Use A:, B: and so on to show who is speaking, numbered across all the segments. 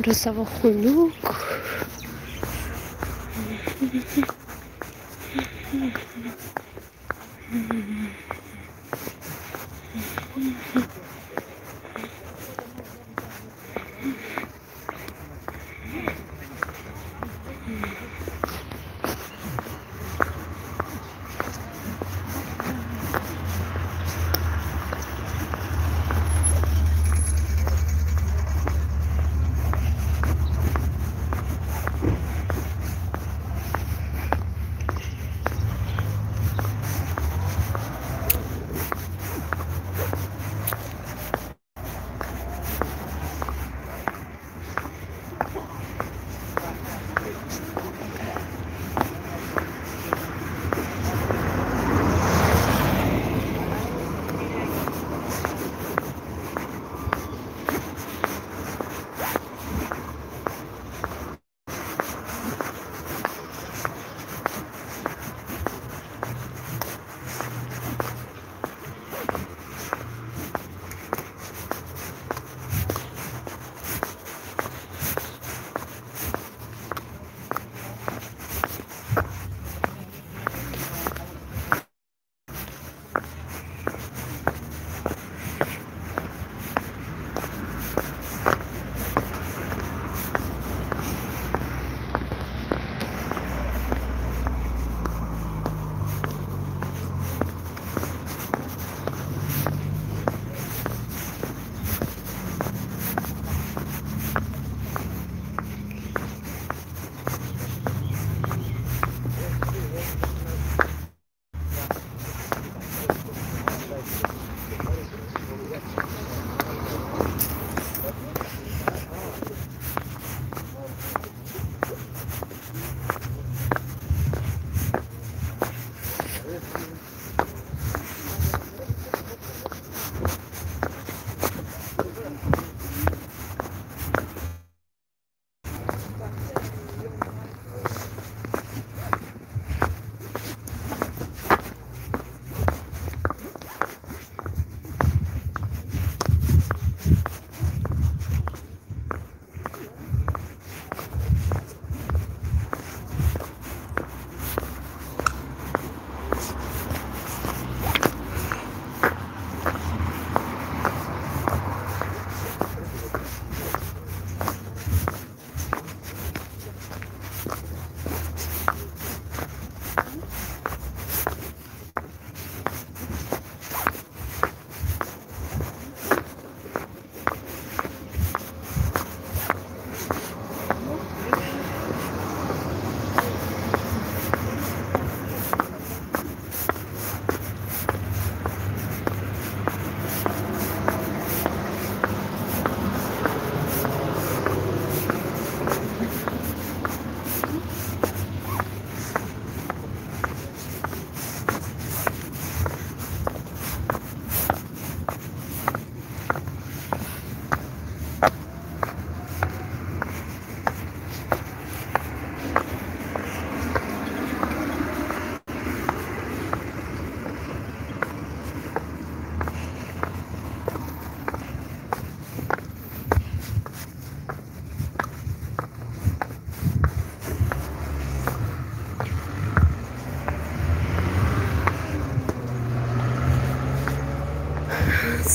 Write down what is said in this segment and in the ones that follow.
A: Rosa خنوق.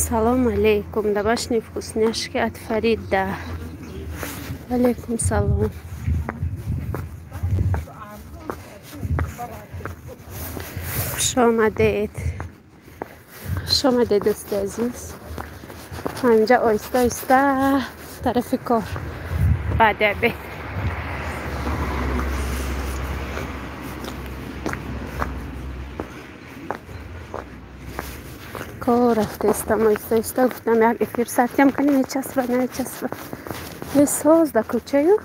A: السلام عليكم. ده باشني вкусняшки от Фарида. عليكم السلام. خوش آمدید. خوش آمدید دوست عزیز. اینجا آیسته آیسته طرف کار بعد عبید کار رفته استم آیسته آیسته گفتم یک فرصتی هم کنیم چسبه نه چسبه یه ساز در کوچه یو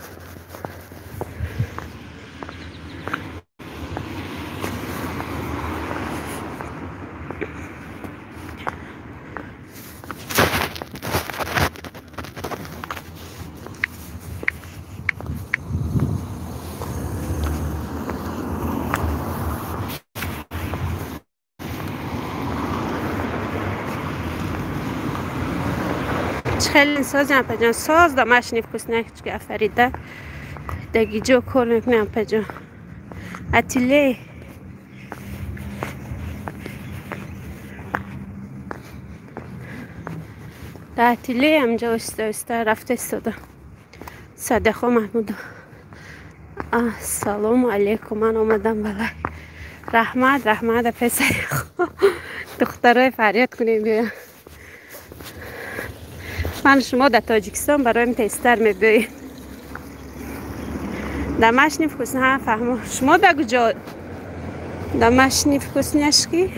A: خیلی سازم پجان ساز دامش نیفکوس نکچ گفریده دگی جو کل میکنم پجان اتیله در اتیله همجا استه رفته استاده صدقه محمود سلام علیکم من آمدم بله رحمت پسر دخترای فریاد کنیم بیا من شما در تاجیکستان برایم تستر میبینید در مشنیف کسنه ها فهمو شما در کجا در مشنیف کسنهش کی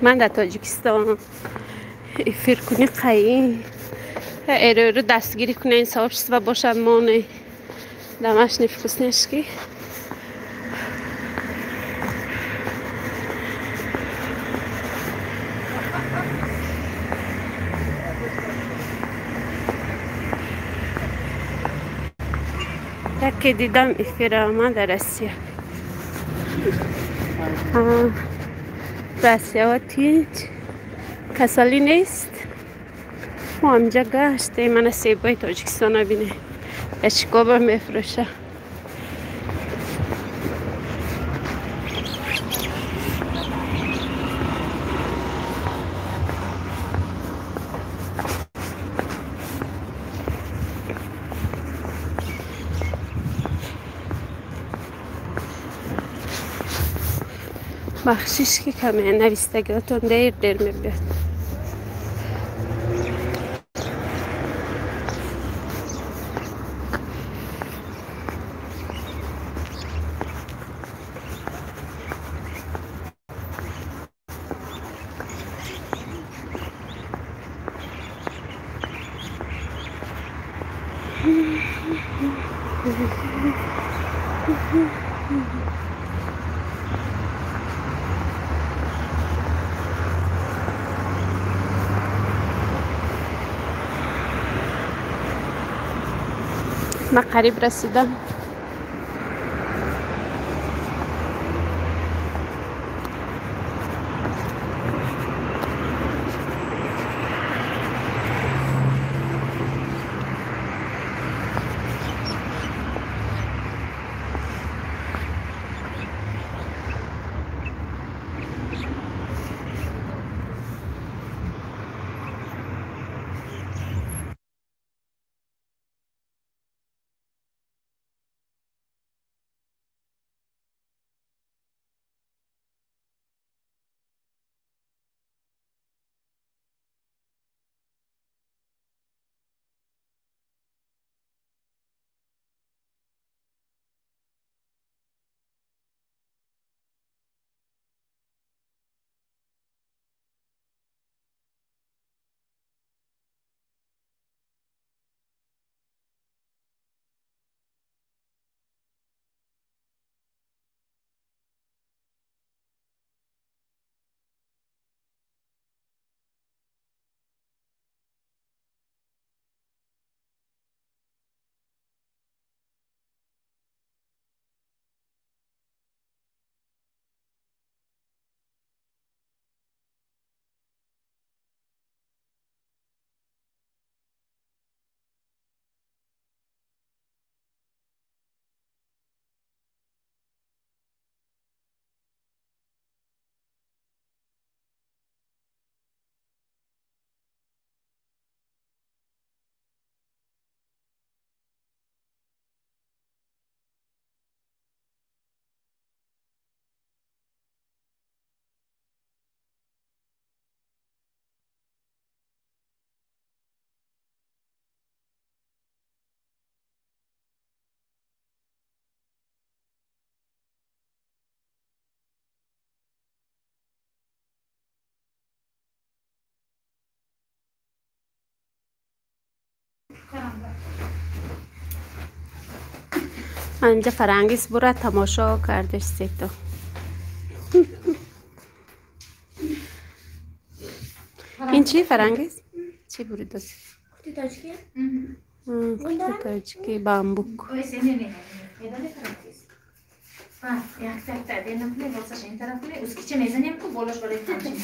A: من در تاجیکستان فرکنی قایی ایرو دستگیری کنه این صاحب و باشد مانه در مشنیف کسنهش کی که دیدم افرا در رسیه رسیه و تیج کسالی نیست ما همجا گشته من سیبای تاجیکستان بینه اشکاب هم میفروشه بخشش که کمه نویستگیاتون دیر میبید من قریب رسیدم اینجا فرنگیس برای تماشا کردش سیتا این چی فرنگیس؟ چی برید دست؟
B: کتی تاجکی؟
A: کتی تاجکی بامبوک
B: یک تک تعدیل نکنه واسه این طرف کنه اسکی چه میزنیم که بالاش برای تمشین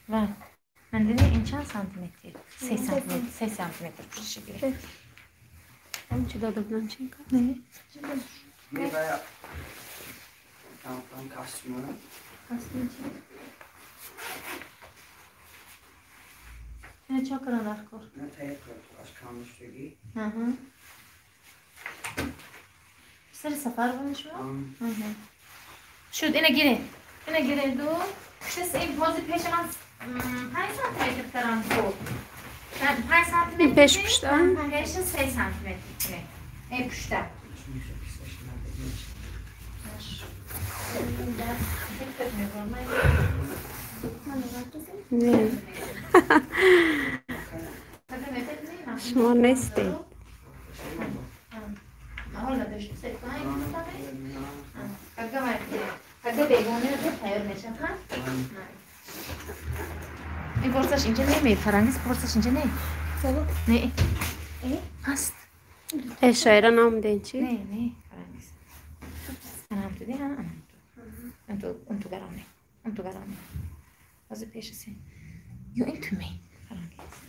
B: و من دیدم این چند سانتیمتر 3 سانتیمتر پوشش گیره
A: اون چی داده بودن چی کار؟
B: نه
C: Mira, tam kastımı.
B: Kastım çi ne çok karanlık kor
C: Ne tayet az kalmıştı.
B: سر سفر بونش رو؟ شد اینه گیره دو شست این بازی پیش من 5 سانتیمتر ترم بود 5 سانتیمتر
A: پیش پشتم؟
B: پیش 3 سانتیمتر کنه این پشتم
A: نه شما نیستید
B: حالا داشت سه کنیم اگه بیگانه رو تیار میشن این پرسش اینجا نمی فرنگیز پرسش اینجا نه نه هست
A: شاعره نام دین چی؟
B: نه فرنگیز انم تو دی هم اون تو گرامه از پیش سی یو این تو می فرنگیز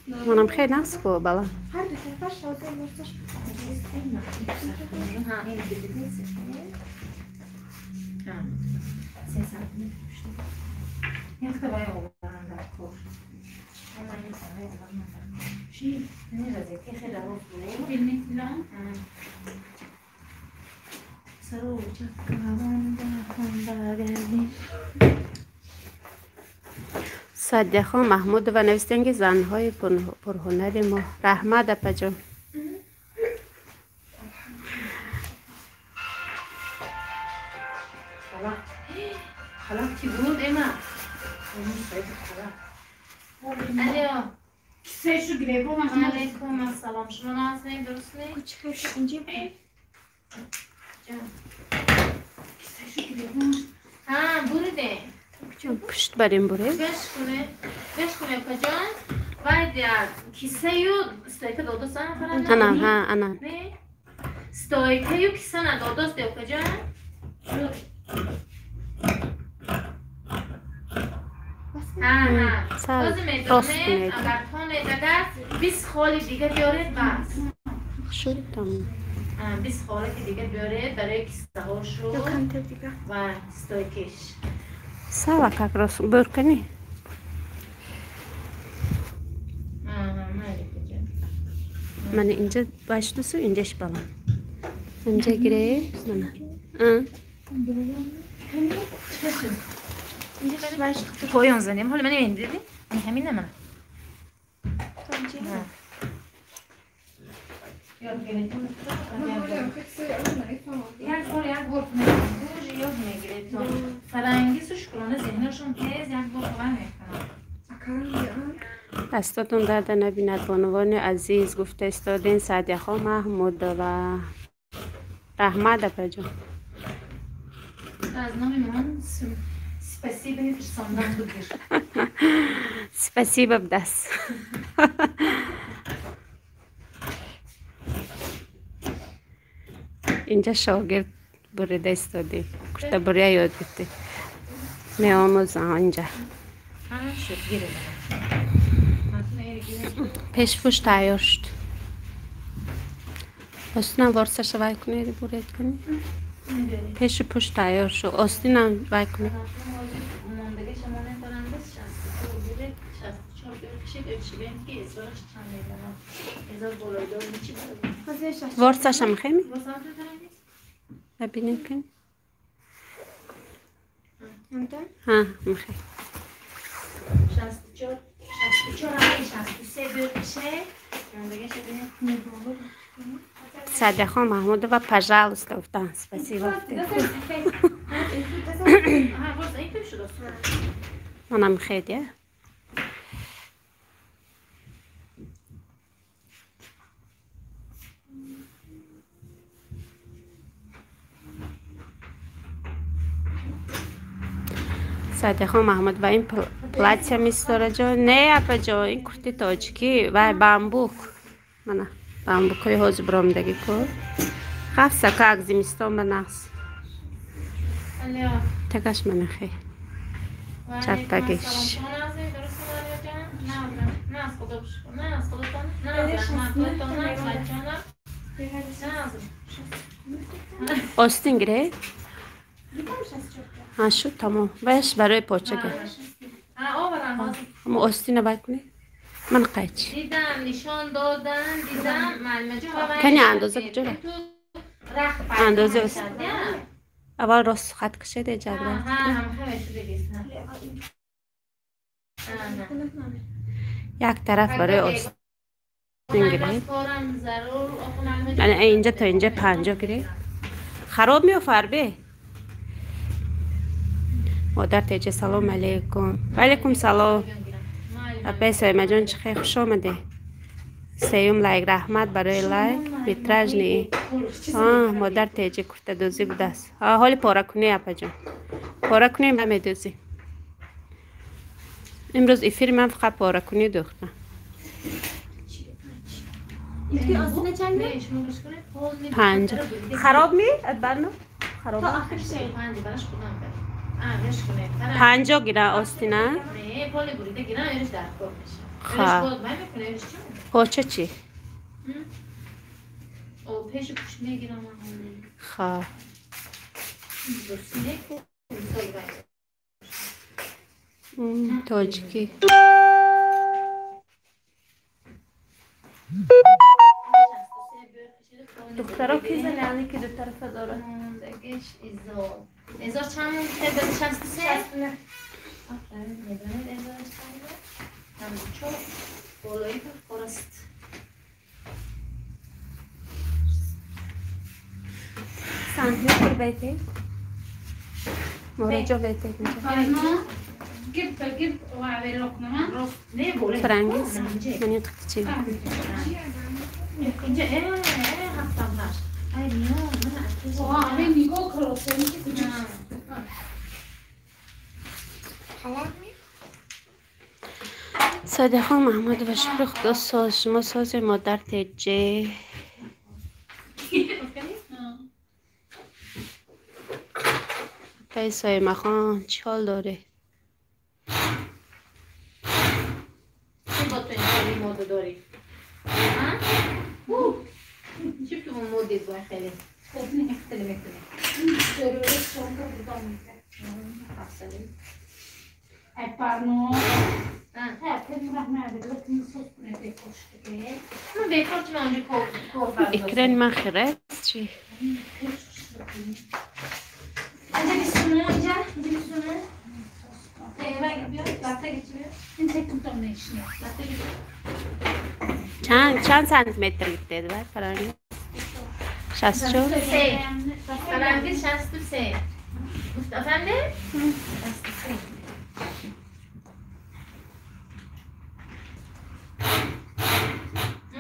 A: منم خیلی نفس خوب بلا
B: هر دو طرفش شاده واسش ها این دیگه سه سانتیمتر پشت یک تا باید آورم در کور اما این سنهای آورم در کور چی؟ نمیرزید که خیلی روز بوده بینید دیدم سرو چکران در برگردیم
A: صدیقه محمود و نویسنگ زنهای پرهنر ما رحمت اپا
B: خلاق کی بود ایما الو
D: سه شو گریه با من
B: علیکم السلام شما نازنین درست نی
D: کوچیکش اینجا بود سه شو گریه با
B: ها بوده
A: پشت بریم بره
B: گشت کنه کجان باید کیسه یو استایکه دادو سن فرنده
A: انا
B: نه استایکه یو کیسه ندادو استایو کجان
A: سر
B: میدونه
A: راست کنید
B: اگر تانه دگر 20 خالی دیگه بیارید بس
A: شد تمام
B: 20 خالی که دیگه بیارید برای کیسه هاشو و استایکش
A: سوا کک راست برکنی من اینجا باش دوستو اینجاش بالا اینجا گیره
B: پایان زنیم حالا من این دیدی این همین نمونه فرنگیسش کنه ذهنشون تیز یک بار خواه میکنم
A: دستاتون درد نبیند بانوان عزیز گفته استادین صدیقه محمود و رحمت اپا جان
B: از نام من спасибо ساندن بگیر
A: спасибо بدست اینجا شاگرد بریده استادیم گفته بریا یاد بده می آموزم اینجا
B: شد گیره
A: پیش پوش تیار شد آستینم وارسش وای کنید برید کنید پیش پوش تیار شد آستینم وای کنید ورسش هم خیلی ببینیم که ها میخوای
B: 63
A: Садяха Махмудова, пожалуйста, в танц. Спасибо. Она мхед, я? Садяха Махмуд ва ин платья мистора ҷо. Не, апа ҷо, ин курти тоҷики ва бамбук. Мана бамбукҳои ҳозир биромдагӣ кор. Хавса как зимистон ба нақс. Такаш манахе. Чаттагиш. Остин гире? ها شد تمام باش برای پاچه کرد اما آستینه باید کنی من قیچ
B: دیدم نشان دادن دیدم معلمه جو
A: کنی اندازه کجا اندازه است اول راست خط کشیده جدول یک طرف برای آستین گرید یعنی اینجا تا اینجا 50 گرید خراب میو فربه مادر تیجه سلام علیکم علیکم سلام اپای سایمه جان چه خیلی خوش آمده سیوم لایک رحمت برای لایک میتراج نی مادر تیجه کرده دوزی بوده است حالی پاره کنی اپا جان پاره کنی من میدوزی امروز افیر من فقط پاره کنی دوختم پنج خراب می؟ ادبرنو؟ خراب می؟ 50 گیره آستینه؟
B: نه پالی بریده گیره ایرش در کار میشه
A: خواه پاچه چی؟
B: او پیش پوش میگیرم
A: خواه تاجیکی دخترها کی زنی که دو طرف داره؟
B: ازار چند خیلی 63 آفرین میدونید ازار چند هم چو بالایی فرست
A: سانتیمتر بیتی مورجو بیتی
D: جيب وعلى لقمة
B: نه بوله
A: فرنگیز منی تختی چی
B: اینجا هفتم هشت ای بیا من
D: وعلى نيجو كروسين كده
A: صادقا محمود و شکر خدا ساز شما ساز مادر تیجه پیسای مخان چی حال داره
B: چی با تو این ماده داری؟ چی تو اون ماده باید خیلی؟ خیلی میکنه
D: Parno, per una bella che non so come costruire.
B: Non vedo che non mi corta.
A: اکران من خیره چی
B: Andiamo su già, andiamo su. Vai, latte che ci
D: این تکون تا نشینه
A: چند سانتیمتر گرفته باید فرنگی 64
B: فرنگی 63 efendim? 63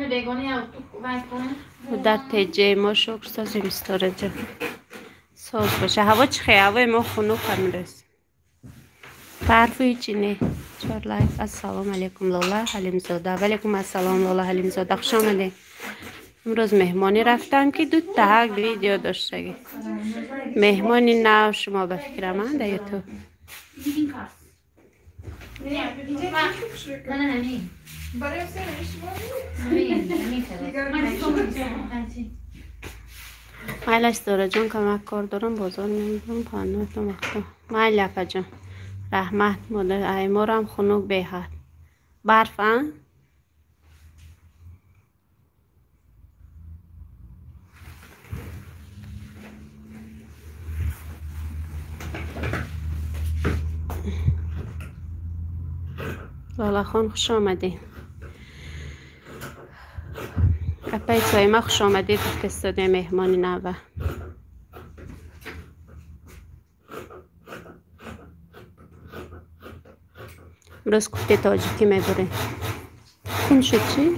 B: Begone yaptık,
A: و در تیجه ما شکر سازیم استاره جا ساز باشه هوا چه خیلی هوای ما خونو کم رسیم برف هیچی نه 4 لایک السلام علیکم لالا حلیم زاده علیکم السلام لالا حلیم زاده خوش آمده امروز مهمانی رفتم که دو تا ویدیو داشته مهمانی نو شما به فکر من در یوتیوب
B: نه
A: مایل است داره جان کمک کار دارم بازار نمیدونم پانوتم وقتا مایل اپا جان رحمت مادر ایمارم خنک بهد برف ها؟ لاله خان خوش آمدین. اپای سایما خوش آمدید که استودیو مهمانی نوه. امروز کوفته تاجیکی میبریم. این شد چی؟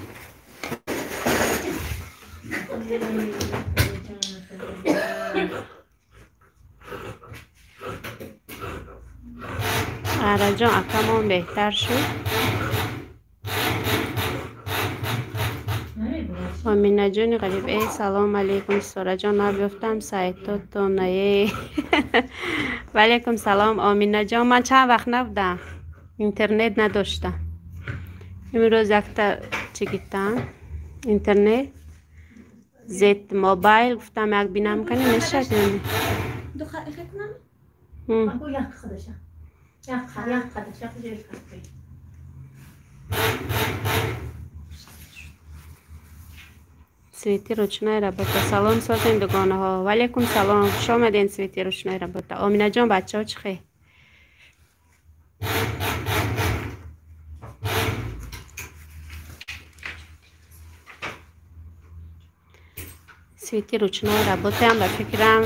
A: آره جان اکمون بهتر شد. آمینه جان غریب ای سلام علیکم سارا جان نبیفتم سایتو تو نه. وعلیکم سلام آمینه جان من چند وقت نبودم اینترنت نداشتم امروز یک تا چی گفتم اینترنت زد موبایل گفتم یک بینم کنی نشد یعنی
B: دو خواهی کنم؟ من با یک خودشم یک خودش
A: سویتی روشنای رابطه سلام سازندگانه ها وعلیکم سلام خوش آمدین سویتی روشنای رابطه آمینه جان بچه ها چی خیلی سویتی روشنای رابطه هم به فکرم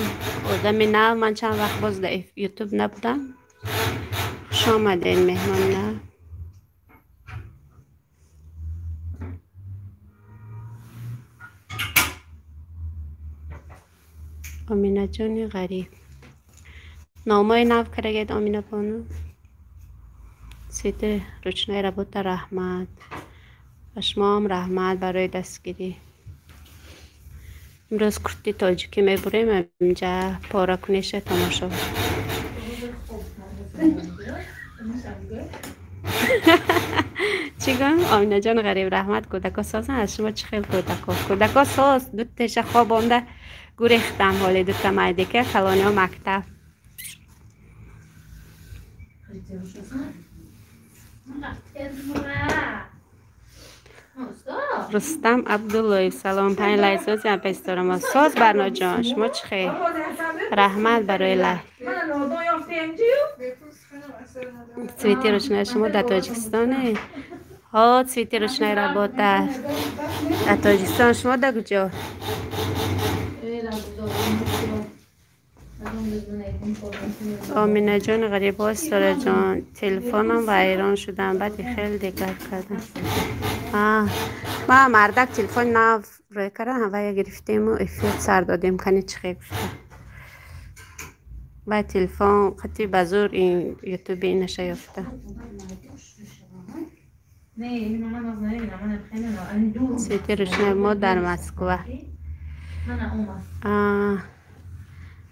A: آدم نه من چند وقت باز در یوتیوب نبودم خوش آمدین مهمان نه آمینه جانی غریب نامای نو کرگید آمینه بانو سیده روشنای رابط رحمت و شما هم رحمت برای دستگیری امروز کرتی تاجیکی میبریم اینجا پاره کنیش تماشا چی گم؟ آمینه جان غریب رحمت کودکا سازن از شما چی خیلی کودکا ساز دو تیش خوابانده گریختم حالی دوتا مایده که کلانی ها مکتب رستم عبدالله سلام پنج لایسوز هم پیستارم ساز برنا جان شما چی خیلی رحمت برای لای سویتی روشنای شما در تاجیکستانه ها سویتی روشنای را با در تاجیکستان شما در کجا آمینه جان غریب ها سارا جان تلفنم و ایران شدم بعد خیلی دقت کردم ما مردک تلفن نو روی کردم و گرفتیم و افیت سر دادیم کنی چی خیلی گفتم و تلفن خطی بزرگ این یوتیوبی نشه یافته سویتی روشنای ما در مسکو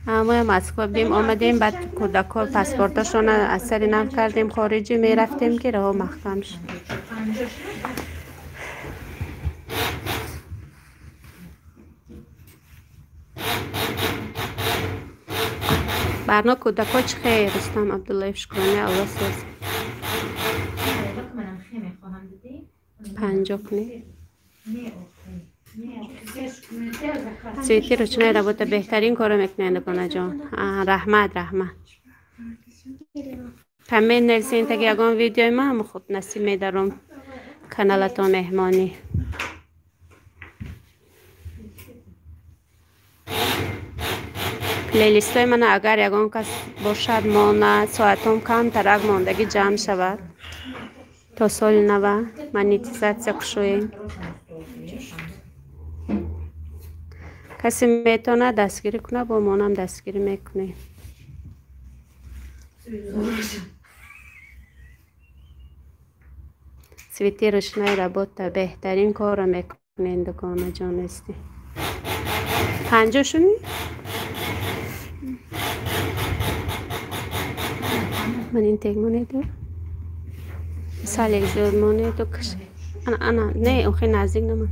A: ما مسکو بیم آمدیم بعد کودکا پاسپورتاشون اثری نم کردیم خارجی می رفتیم که راه محکم شد برنا کودکا چی خیر رستم عبدالله شکرانه الله ساز 50 کنی سویتی روشنای رابطه بهترین کارو میکنه کنه جان رحمت همه نرسین تا یگان ویدیوی ما هم خود نصیب میدارم کانالتا مهمانی پلیلیست های من اگر یگان کس باشد مانه ساعتم کم ترک ماندگی جمع شود تا سال نوه منیتیزات کشویم کسی میتونه دستگیری کنه با مانم دستگیری میکنه سویتی روشنای رابطه بهترین کار رو میکنه دکانه جان استی 50 شونی؟ من این تیگ مانه دار سال یک زیاد مانه دو کشه انا نه اخی نزدیک نمان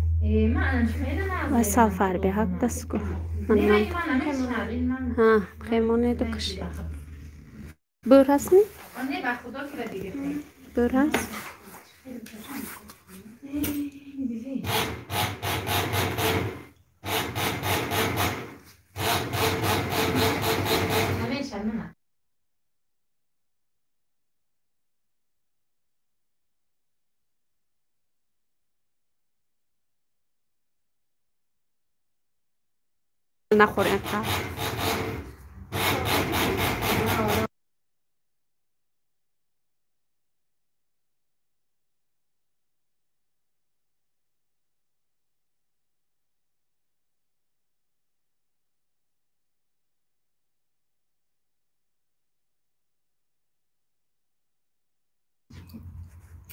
A: و سفر به حق دست کن من خیمانه دو کشه بور هستنی؟
B: آنه با خدا که دیگه خیلی
A: درست
B: همه شرمونه
A: نخور اینقدر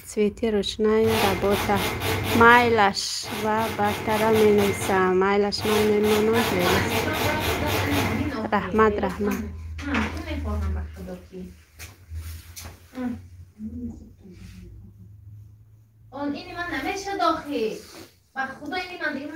A: سویتی روشنایی ربوتا مایلش و برتره می نویسم مایلش من نمیمونم رحمت
B: نمیخواهم با خدا کی آن اینی من نمیشه داخل با خدا اینی من دیگه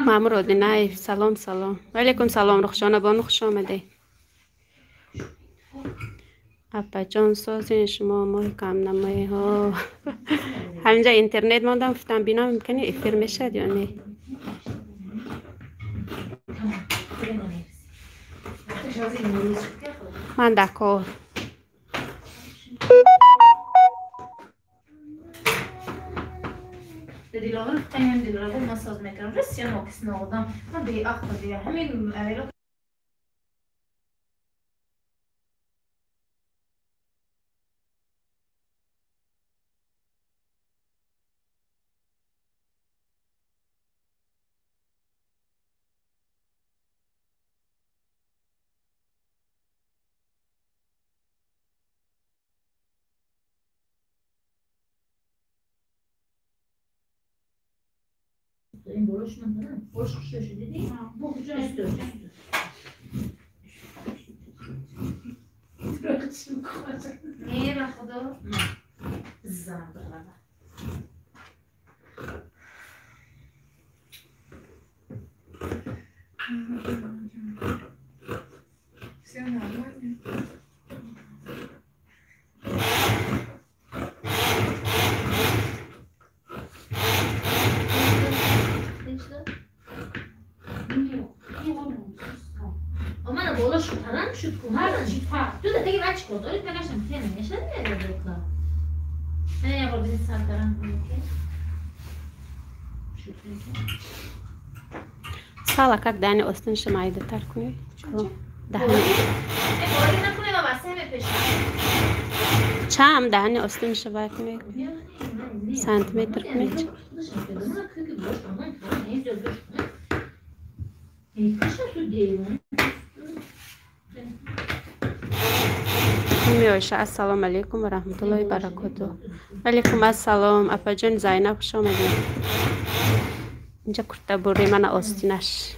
A: مامور نه سلام سلام علیکم سلام رخشانه بانو خوش آمده اپا جان سازین شما ماه کم نمایی ها همینجا اینترنت ماندم گفتم بینا میکنی افیر میشد یا نه من دکار
B: دلار خیلی دلار مساز میکنم رسیا ناکس نادم من به آخر دیگه همین اولا این بروش من دارم بروش خوشش دیدی؟
D: Bu güzel.
B: Üstü. Niye bak o da? Zarda.
E: Все нормально.
B: Ama bola şu taran şu kumaran. Tu da tegi vaç ko, ori taga şam tene, yaşa ne dedikla. Ne yapar bizi sartaran ki? Şu tene.
A: Sala как Дани остан ще май да таркуне. Дани.
B: Ori na kune baba seme peşa.
A: Чам Дани остан ще вакне. Santimetr kune. میوشه السلام علیکم و رحمت الله و برکاته. علیکم السلام اپا جان زینب خوش آمدید. اینجا کرده بوری من آستینش.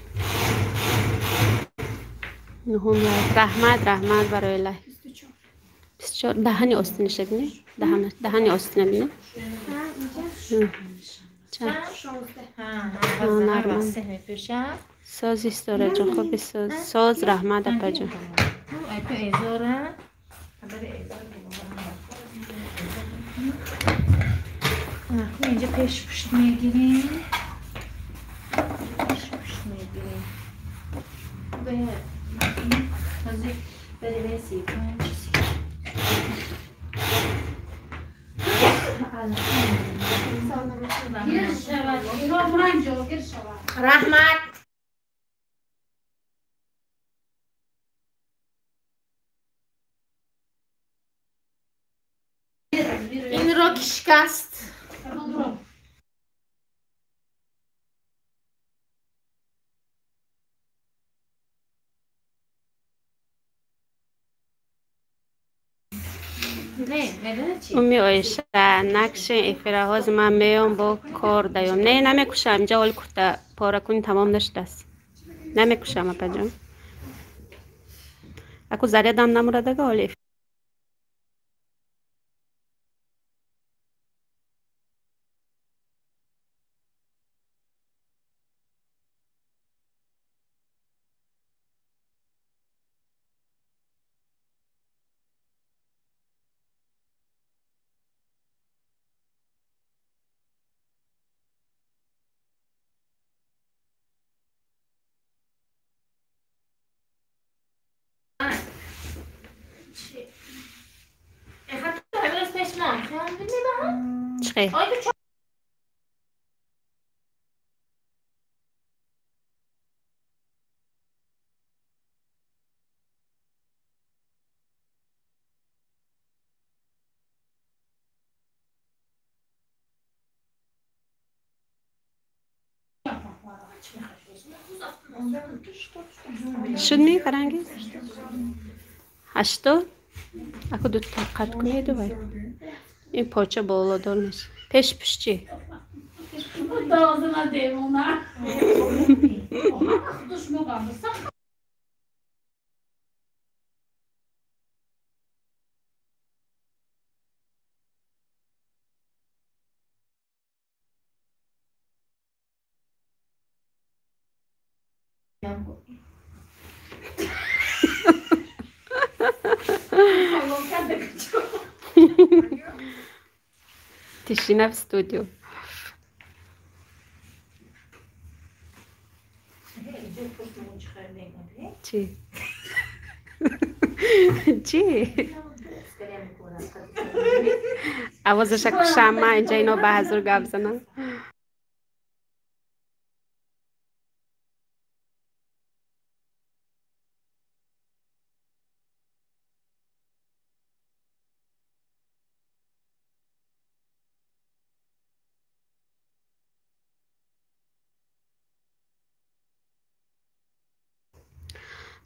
A: نهم رحمت برای الله. 24 دهنی آستینش بینی؟ دهنی آستینه بینی؟ سازی ستاره جان خوبی ساز رحمت اپا جان.
B: اینجا پیش پشت میگیریم به سیکن رحمت این رو شکست
A: امی آیشه نقش افراحاز من میام با کار دایم نه نمیکشم اینجا حال کرده پاره کنی تمام نشده است نمیکشم اپا جان اکو زریع دم نمورده که حالی چه؟ شد می فرنگیز؟ 80 اکو دو تا قد کنید و باید این پاچه بالا دار نیست پیش پشتی
D: Dağızına değil ona. Ona düşme kalırsa.
A: تشتينا في استوديو چی؟ چی؟ عوضش کشم من اینجا اینو به حضور گپ زنم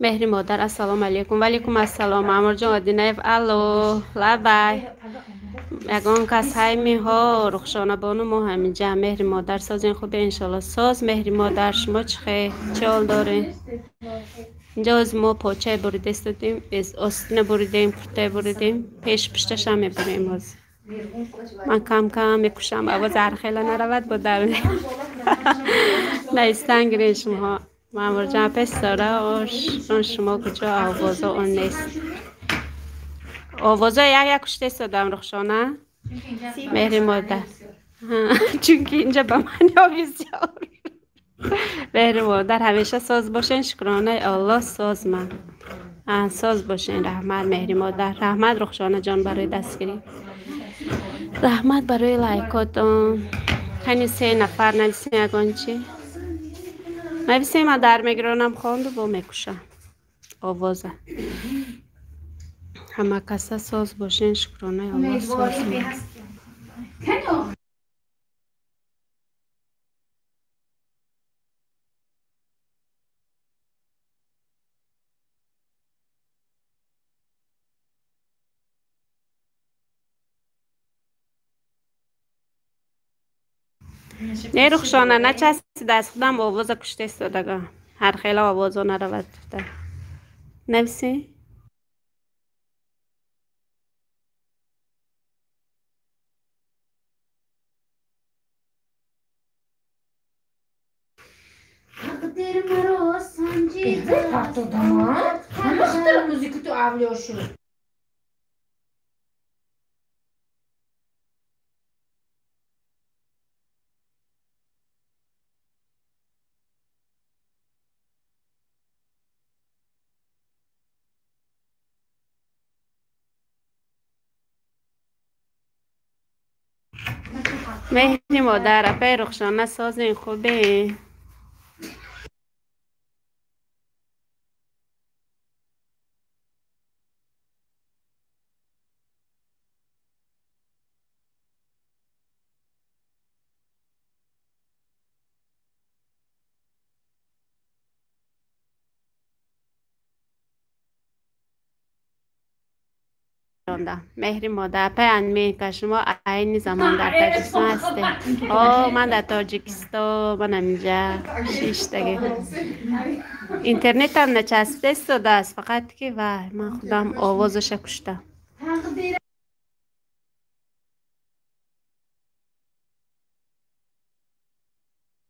A: مهری مادر السلام علیکم و علیکم السلام امور جان آدینایف الو لبای یگان کس هایمی ها رخشانه بانو ما همینجا مهر مادر سازین خوبه انشالله ساز مهر مادر شما چه حال داره اینجا از ما پاچه بریده استدیم از آستینه بریدیم پرته بریدیم پشتش هم میبریم از من کم کم میکشم اواز هرخیله نرود با دوله نیستن گرین شما مامور جمع پس داره شما کجا آوازا اون نیست آوازا یک کشته استدم رخشانه مهر مادر چونکه اینجا به من یا بسیار مهر مادر همیشه ساز باشین شکرانه الله ساز من ساز باشین رحمت مهر مادر رحمت رخشانه جان برای دستگیری رحمت برای لایکاتون هنی 3 نفر نویسین یگان چی نویسین من در میگرانم خواند و با میکشم آوازه همه کسا ساز باشین شکرانه الله ساز من نه رخشانه نه چستی دست خودم آواز کشته استادگاه هر خیلی آوازا نرود ده نویسی
D: تقدیر مرا سنجیده
B: پاتو داماد همه خطر موزیک تو اولیا شد
A: مهر مادر اپای رخشانه ساز این خوبه مهر مادر پی که شما عین زمان در تاجیکستان هستیم من در تاجیکستان منم اینجا 6 دیگه اینترنت هم نچسبیده استاده است فقط که وای من خودم آوازش کشتم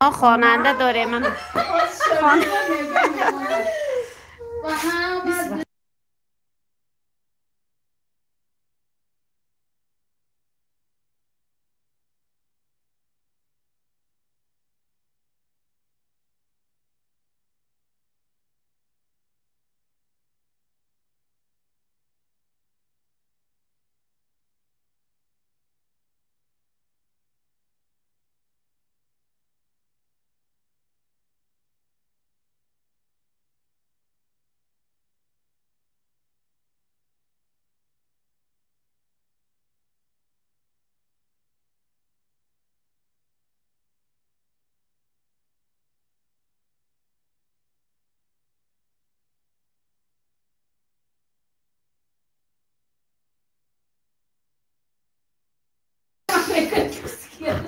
A: ما خواننده داریم من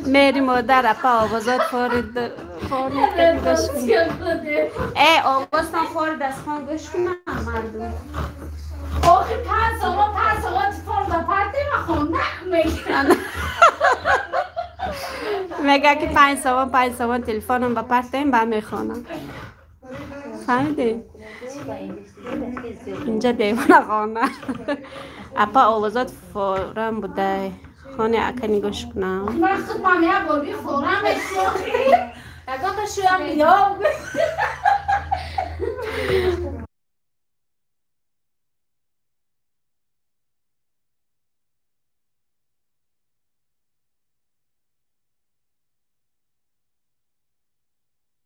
A: مهر مادر اپا آوازات فارد آواز هم فارد از خان گوش کنم مردم
D: آخه پس فردا پرده مخون
A: میگه که 5 سوان تلفنم با پرتیم با میخوانم فهمیدی؟ اینجا دیوانه خانه اپا آوازات فارم بوده خانه اکنی گوش کنم
D: وقت من یه باری خورم اشیاخی اگه تا شویم یا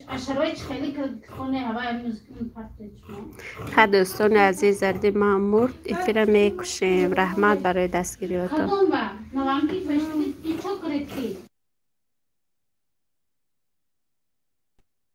D: اشرایش خیلی که خونه هوای موزیک پرتش
A: دوستان عزیز زردی مامور افیره میکشیم رحمت برای دستگیریاتون
D: خدوم با نوانکی پشتی چو کرد